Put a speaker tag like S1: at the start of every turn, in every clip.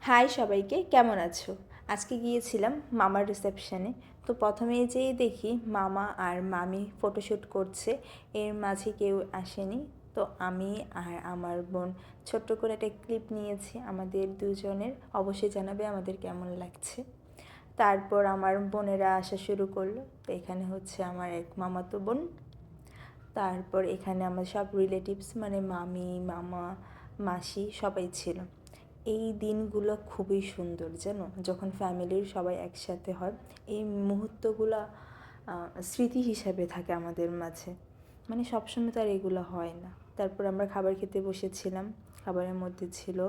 S1: High সবাইকে, কেমন আছো? আজকে গিয়েছিলাম মামার রিসেপশানে। তো প্রথমেই যেয়ে দেখি মামা আর মামি ফটোশ্যুট করছে, এর মাঝে কেউ আসেনি। তো আমি আর আমার বোন ছোট্ট করে একটা ক্লিপ নিয়েছি আমাদের দুজনের। অবশ্যই জানাবে আমাদের কেমন লাগছে। তারপর আমার বোনেরা আসা শুরু করলো। তো এখানে হচ্ছে আমার এক মামাতো বোন, তারপর এখানে আমার সব রিলেটিভস মানে মামি, মামা, মাসি সবাই ছিল। এই দিনগুলো খুবই সুন্দর জানো, যখন ফ্যামিলির সবাই একসাথে হয়। এই মুহূর্তগুলো স্মৃতি হিসাবে থাকে আমাদের মাঝে, মানে সবসময় তো আর এগুলো হয় না। তারপর আমরা খাবার খেতে বসেছিলাম। খাবারের মধ্যে ছিল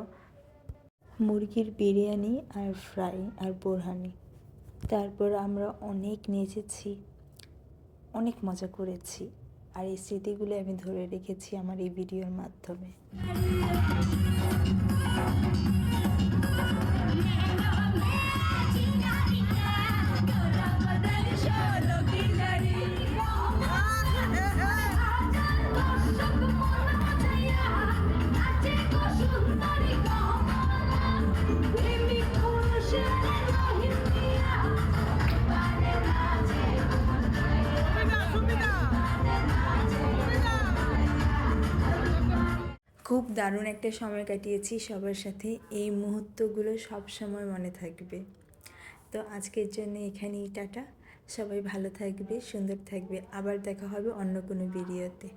S1: মুরগির বিরিয়ানি আর ফ্রাই আর বোরহানি। তারপর আমরা অনেক নেচেছি, অনেক মজা করেছি। আর এই স্মৃতিগুলো আমি ধরে রেখেছি আমার এই ভিডিওর মাধ্যমে। খুব দারুণ একটা সময় কাটিয়েছি সবার সাথে। এই মুহূর্তগুলো সব সময় মনে থাকবে। তো আজকের জন্য এখানেই টাটা। সবাই ভালো থাকবে, সুন্দর থাকবে। আবার দেখা হবে অন্য কোনো ভিডিওতে।